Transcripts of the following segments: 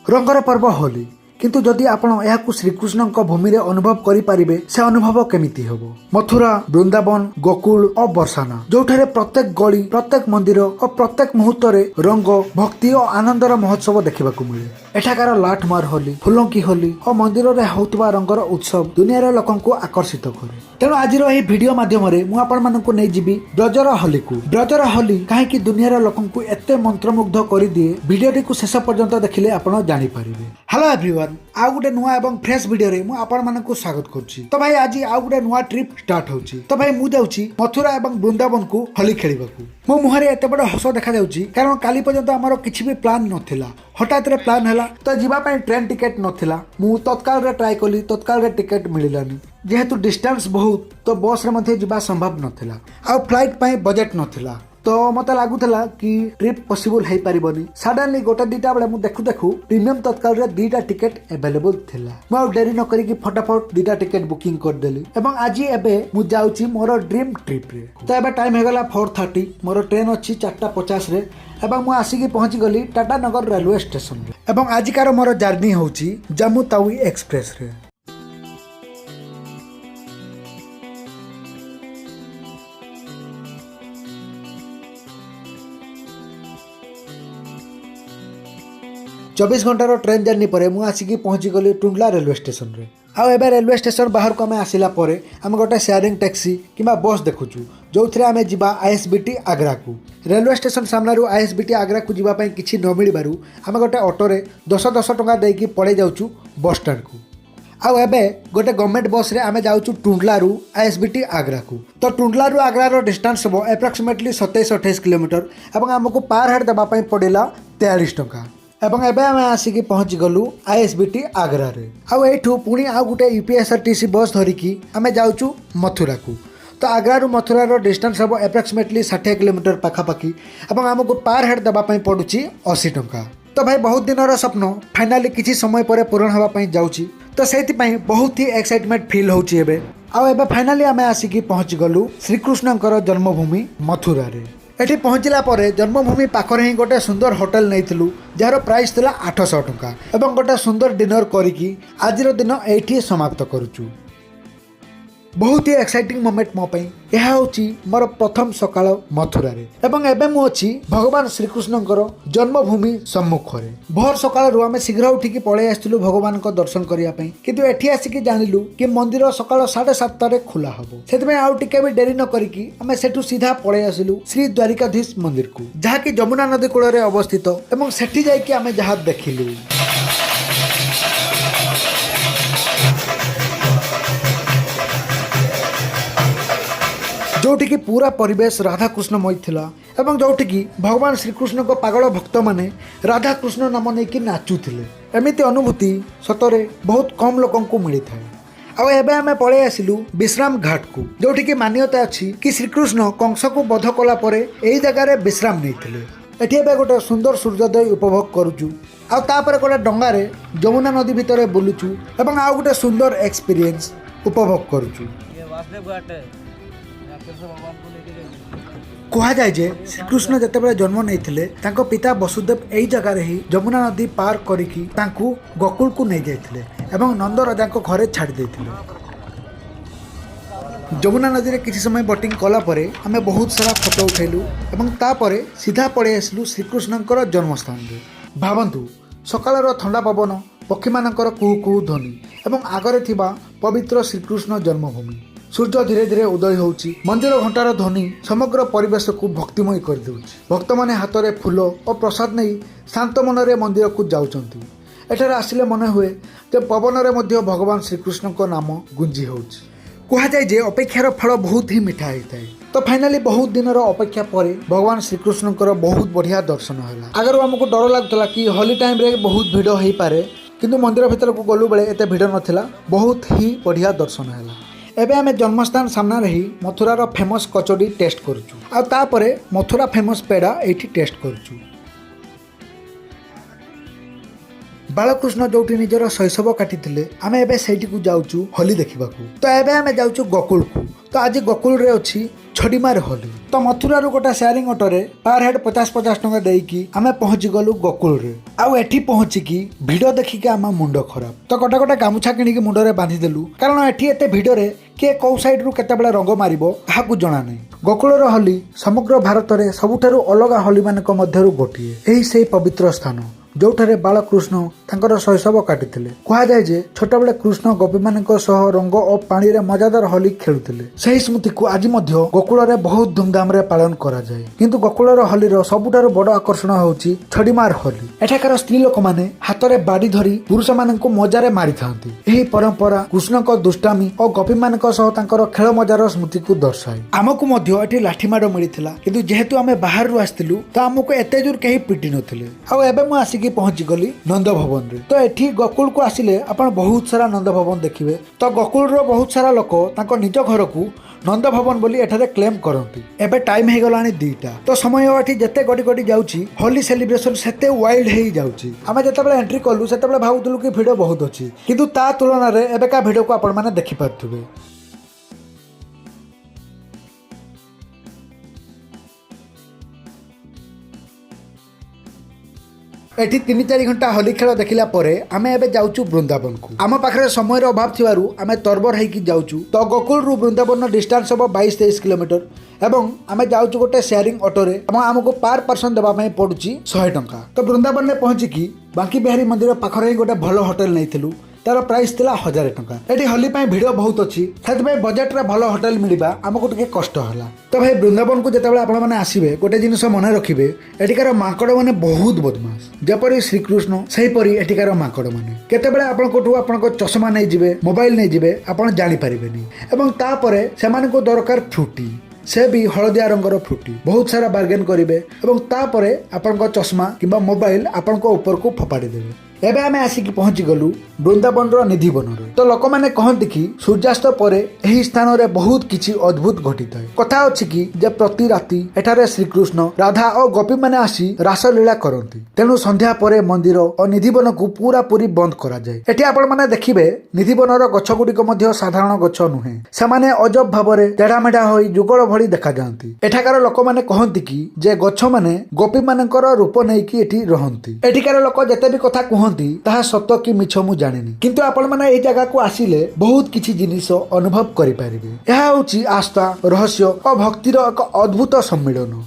रंगर पर्व होली किंतु जदि आपण एहाकु श्रीकृष्ण भूमि अनुभव करें से अनुभव केमिति होबो। मथुरा, वृंदावन, गोकुल और बरसाना जोठारे प्रत्येक गली, प्रत्येक मंदिर और प्रत्येक मुहूर्त रंग, भक्ति और आनंदर महोत्सव देखा मिले। एठाकार लाठमार होली, फुलंकी होली और मंदिर में होउतबा रंगर उत्सव दुनिया लोक आकर्षित करे। तेणु आज यह वीडियो माध्यम नहीं जीवी ब्रजर होली को। ब्रजर होली कहीं दुनिया लोक एत मंत्रमुग्ध कर दिए। वीडियो को शेष पर्यंत देखिले आपण जानी पारिबे। हेलो एवरीवन, आउ गोटे नुआ एवं फ्रेश वीडियो रे मु आपण मानकु स्वागत करछि। तो भाई आज आउ गोटे नुआ ट्रिप स्टार्ट होछि। तो भाई मु जाउछि मथुरा एवं वृंदावन को होली खेलिबाकू। मो मुहरे एते बड़ हस देखा जाउछि कारण काली पर्यंत हमर किछि भी प्लान नथिला। हठात रे प्लान हैला तो जीवा पई ट्रेन टिकेट नथिला। मु तत्काल रे ट्राई कली, तत्काल रे टिकेट मिलिलानी। जेहेतु डिस्टेंस बहुत तो बस रे मध्ये जीवा संभव नथिला। आ फ्लाइट पई बजेट नथिला। तो मत लगुला कि ट्रिप पॉसिबल हो पारिबनी। सडनली गोटे दीटा बेले देखु देखु प्रीमियम तत्काल रे दीटा टिकेट अवेलेबल थिला। मु डेरी न करी फटाफट दीटा टिकेट बुकिंग कर देली एवं आज एबे मु जाउची मोर ड्रीम ट्रिप रे। तो एबे टाइम हे गला 4:30। मोर ट्रेन अछि 4:50 रे एवं मु आसिकी पहुंची गली टाटा नगर रेलवे स्टेशन रे। एवं आजिकार मोर जर्नी होउची जम्मू तावी एक्सप्रेस रे। चौबीस घंटार ट्रेन जर्नी पर मुझे आसिकी पहुंची गली टुंडला रेलवे स्टेशन रे। आउ एबे रेलवे स्टेशन बाहर को आम आसला आम गोटे शेयरिंग टैक्सी किंबा बस देखुचु जो आम जा आईएसबीटी आग्रा को। रेलवे स्टेशन सामने आईएसबीटी आग्रा को जावाई किसी न मिलू आम गोटे ऑटोरे 10 टंका देकी पड़े जाऊँ बस स्टैंड को। आउ एबे गोटे गवर्नमेंट बस रे आमे जाउछु टुंडलारू आईएसबीटी आग्रा को। तो टुंडलारू आग्रार डिस्टेंस हम एप्रोक्सीमेटली 27-28 किलोमीटर एवं आमको पार हेड देवा पड़ेगा 43 टंका। एवं एबे आमे आसिकी पहुंची गलु आईएसबीटी आग्रा रे। आउ एठू पुणी आउ गुटे यूपीएसआरटीसी बस धरिकी आमे जाउछु मथुरा को। तो आग्रारू मथुरार डिस्टेंस हम एप्रोक्सीमेटली 60 किलोमीटर पाखापाखी एवं आमको पार हेड देवा पड़ुछि 80 टंका। तो भाई बहुत दिन स्वप्न फाइनाली किसी समय पर पूरण होगा जाउछि। तो से बहुत ही एक्साइटमेंट फील होउछि एबे। आउ एबे फाइनाली आमे आसिकी पहुंची गलु श्रीकृष्णकर जन्मभूमि मथुरा रे। एठी पहुँचला परे जन्मभूमि पाखरे ही गोटे सुंदर होटल नैथिलु जार प्राइस थिला 800 टंका एवं गोटे सुंदर डिनर करिकी आजिर दिन एठी समाप्त करूचु। बहुत ही एक्साइटिंग मोमेंट मो पई यह होची मोर प्रथम सकाळ मथुरा रे। एवं एबे मु अछि भगवान श्रीकृष्णकर जन्मभूमि सम्मुख रे। भोर सकाळ रु आमे शीघ्र उठिकी पळे आस्तिलु भगवान को दर्शन करिया पई किंतु एठी आसिकी जानिलु कि मंदिर सकाळ 7:30 रे खुला हबो। सेतमे आउ टिके भी देरी न करिकी आमे सेठु सीधा पळे आसिलु श्री द्वारिकाधीश मंदिर को जहा कि जमुना नदी कूल रे अवस्थित एवं सेठी जाईकी आमे जहा देखिलु। जोटिकी पूरा परिवेश राधाकृष्णमय थिला एवं जोटिकी भगवान श्रीकृष्ण को पागल भक्त माने राधाकृष्ण नाम नहीं नाचुथिले। एमिति अनुभूति सतरे बहुत कम लोकन को मिली थाए। आउ एबे आमे पळे आसिलु विश्राम घाट को जोटिकी मान्यता अछि कि श्रीकृष्ण कंस को वध कला परे एही जगह रे विश्राम नैथिले। एठी एबे गोटे सुंदर सूर्योदय उपभोग करूचु। आउ तापर गोटे डंगा रे जमुना नदी भितर बुलुचु एवं आउ गोटे सुंदर एक्सपीरियंस उपभोग करूचु। कहा जाए जे श्रीकृष्ण जितेबाला जन्म नहीं तांको पिता वसुदेव यही जगह ही जमुना नदी पार करिकी तांको गोकुल को नहीं जाइथिले एवं नंद राजा को घरे छाड़ी देथिले। जमुना नदी रे किसी समय बोटिंग कला परे आमे बहुत सारा फोटो उठेलु एवं तापरे सीधा पड़े आसलु श्रीकृष्णकर जन्मस्थान रे। भावंतु सकाळर ठंडा पवन, पक्षी मानकर कुहू कुहू ध्वनि एवं आगरे थिबा पवित्र श्रीकृष्ण जन्मभूमि। सूर्य धीरे धीरे उदय होउची। मंदिर घंटार ध्वनि समग्र परिवेश को भक्तिमय कर देउची। भक्त माने हाथ में फूल और प्रसाद नहीं शांत मन रे मंदिर को जाउचंती। एठार आसिले मन हुए जे पवन रे मध्य भगवान श्रीकृष्ण को नाम गुंजी होउची। कहा जाए जे अपेक्षार फल बहुत ही मिठा होता है। तो फाइनाली बहुत दिन अपेक्षा पर भगवान श्रीकृष्णकर बहुत बढ़िया दर्शन है। आगर आमको डर लगुला कि होली टाइम रे बहुत भिड़ हो पारे किंतु मंदिर भीतर को गलु बेले एते भिड़ नथिला। बहुत ही बढ़िया दर्शन है। एबे आमे जन्मस्थान सामना रही मथुरार फेमस कचौड़ी टेस्ट करूचु। आ तापरे मथुरा फेमस पेड़ा एठी टेस्ट करूचु। बालकृष्ण जोटी निजर शैशव काटिथिले आमे एबे सेठी को जाउचु होली देखिबाकू। तो एबे आमे जाउचु गोकुल को। तो आज गोकुल रे अच्छी छड़ीमार होली। तो मथुरा गोटे शेयरिंग ऑटोरे पर हेड 50-50 टंका देकी आमे पहुंची गलु गोकुल रे। आउ एठी पहुंचिकी भिड़ देखिकी आम मुंड खराब। तो गोटे गोटे गामुछा किणिकी मुंडरे बांधी देलु कारण एठी एते भिड़रे किए कौ साइड रु केतेबेले रंग मारिबो काहाकू जणा नै। गोकुलर होली समग्र भारत में सबुठारु अलग होली मानक मध्यरु गोटिए। एही सेही पवित्र स्थान जोठारे बालकृष्ण तांकर शैशव काटिथिले। कहा जाय जे छोटबेले कृष्ण गोपी मानक सह रंग और पानी रे मजादार होली खेलुथिले। सही स्मृति को आज मध्य गोकुल रे बहुत धूमधाम रे पालन करा जाय। किंतु गोकुलर होली रो सबुठारु बड़ आकर्षण होउची छड़ीमार होली। एठाकार स्त्री लोक माने हाथ रे बाड़ी धरी पुरुष मानक मजारे मारी थांती। एही परंपरा कृष्ण को दुष्टामी और गोपी मानक सह तांकर खेल मजार स्मृति को दर्शाए। आमको मध्य एठी लाठी माड़ मिलिथिला किंतु जेहेतु आमे बाहर रु आस्तिलु तो आमको एते जोर केही पिटी नथिले। आ एबे मु आसी पहुंची गली नंद भवन रे। तो एठी गोकुल को आसिले आपण बहुत सारा नंद भवन देखिबे। तो गोकुल रो बहुत सारा लोक तांको निज घर को नंद भवन बोली एठारे क्लेम करंती। एबे टाइम हे गलानी 2टा। तो समय एठी जते गडी गडी जाउची होली सेलिब्रेशन सेते वाइल्ड हेई जाउची। आमे जतेबेले एंट्री कलु सेतेबेले भाबुतलु कि भिडियो बहुत अछि किंतु ता तुलना रे एबेका भिडियो को आपण माने देखि पारथुबे। एठी 3-4 घंटा होली खेल देखिला परे आमे एबे जाउचु वृंदावन को। आम पाखरे समय अभाव थिवारु आमे तरबर हेकी जाउचु। तो गोकुल रु वृंदावन डिस्टेंस अब 22-23 किलोमीटर एवं आमे जाउचु गोटे शेयरिंग ऑटो रे एवं हमको पर पर्सन देबा पई पडुची 100 टंका। तो वृंदावन ने पहुंची की बांकी बिहारी मंदिर पाखरे गोटे भलो होटल नैथिलु। तार प्राइस थिला 1000 टंका। एठी होली पई भिडियो बहुत अछि सेति पई बजेट रे भलो होटल मिलिबा हमको टिके कष्ट होला। तो भाई वृंदावन को जेतेबेले आपण माने आसीबे गोटे जिनिस मने रखिबे एठिकार माकड़ माने बहुत बदमाश। जेपरि श्रीकृष्ण सेहीपरि एठिकार माकड़ माने केतेबेले आपण कोठु आपण को चश्मा नै जिवे मोबाइल नै जिवे आपण जानि परिबेनी। एवं तापरे सेमान को दरकार फ्रूटी से भी हलदिया रंगर फ्रूटी बहुत सारा बार्गेन करेंगे और तापरे आपण को चश्मा किंबा मोबाइल आपण को ऊपर को फपाड़ी देवे। एबे आमे आसिकी पहुंची गलु वृंदावन रो निधि वन रे। तो लोक माने कहंती कि सूर्यास्त परे एही स्थान रे बहुत किछि अद्भुत घटित है। कथा अछि कि जे प्रति राति एठारे श्रीकृष्ण राधा और गोपी माने आसी रासलीला करंती। तेनु संध्या परे मंदिर और निधि वन को पूरा पूरी बंद करा जाय। एठी आपण माने देखिबे निधि वन रो गछ गुडी को मध्य साधारण गछ नुहे। से माने अजब भाबरे टेढ़ा मेढ़ा होई जुगल भଳି देखा जांती। एठाकार लोक माने कहंती कि जे गछ माने गोपी मानकर रूप नै कि एठी रहंती। एठिकार लोक जते भी कथा ताहा सत्य कि मिछ मु जानिनी किंतु आपण माने एई जगह को आसिले बहुत किछि जिनिस अनुभव करि पारिबे। एहा होछि आस्था रहस्य और भक्तिर एक अद्भुत सम्मिलन।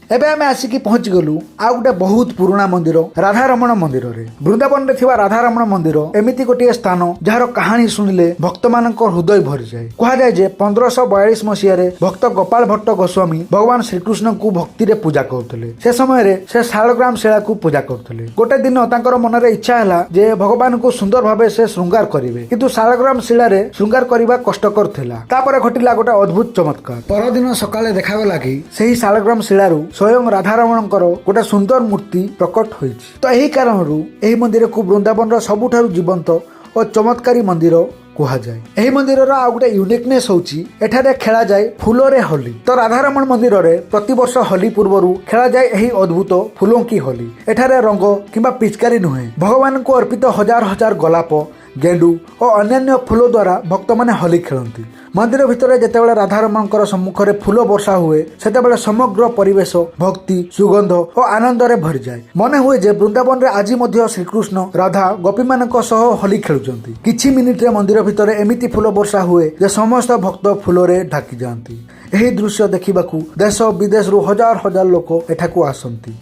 एबे आमे आसिकी पहुंची गलु आ गोटे बहुत पुराना मंदिर राधारमण मंदिर रे। वृंदावन रे थिवा राधारमण मंदिर एमिति गोटे स्थान जहार कहानी सुनिले भक्त मानक हृदय भरि जाय। कहा जाय जे 1542 मसिया रे भक्त गोपाल भट्ट गोस्वामी भगवान श्रीकृष्ण को भक्ति रे पूजा करथले। से समय रे से शालग्राम शिला को पूजा करथले। गोटे दिन तांकर मन रे इच्छा हला जे भगवान को सुंदर भाबे से श्रृंगार करिवे किंतु शालग्राम शिला रे श्रृंगार करिबा कष्टकर थिला। तापरे घटिला गोटे अद्भुत चमत्कार। परदिन सकाळे देखागला कि सेही शालग्राम शिलारू स्वयं राधारमणकर गोटे सुंदर मूर्ति प्रकट होइछि। तो एही कारणरू एही मंदिर को वृंदावन रो सबुठारु जीवंत और चमत्कारी मंदिर कहा जाए। एही मंदिर रो आ गोटे यूनिकनेस होछि एठारे खेला जाए फूलोरे होली। तो राधारमण मंदिर रे प्रति वर्ष होली पूर्वरु खेला जाए एही अद्भुत फूलों की होली। एठारे रंग किंबा पिचकारी नुहे भगवान को अर्पित हजार हजार गोलाप गेंडू और अन्य फूल द्वारा भक्त माने होली खेलती। मंदिर भितर जेतेबेले राधारमणकर सम्मुख रे फूल वर्षा हुए सेतेबेले समग्र परिवेश भक्ति सुगंध और आनंद रे भरि जाए। मने हुए जे वृंदावन रे आज मध्य श्रीकृष्ण राधा गोपी मानक सह होली खेलुचंती। किछि मिनिट रे मंदिर भितर एमिति फूल वर्षा हुए जे समस्त भक्त फूल रे ढाकी जांती। एही दृश्य देखिबाकू देश विदेश रु हजार हजार लोक एठाकू आसंती।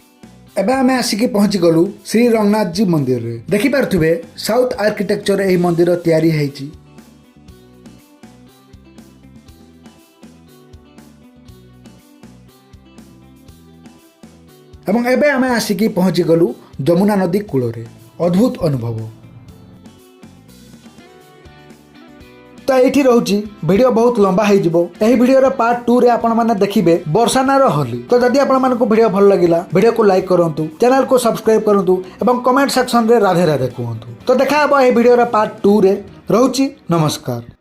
एबे आमे आसिकी पहुंची गलु श्री रंगनाथ जी मंदिर रे। देखि पारथुबे साउथ आर्किटेक्चर एही मंदिर तयारी हेछि। एवं एबे आमे आसिकी पहुंची गलु जमुना नदी कूल रे। अद्भुत अनुभव। तो ये रोची वीडियो बहुत लंबा हो भिडियो पार्ट 2 रे आपण माने देखिबे बरसानार होली। तो जदि आपण मानकु वीडियो भल लगिला वीडियो को लाइक करंतु चैनल को सब्सक्राइब करंतु एवं कमेंट सेक्शन रे राधे राधे कहंतु। तो देखा हबो ए वीडियो पार्ट 2 रे। रहूची नमस्कार।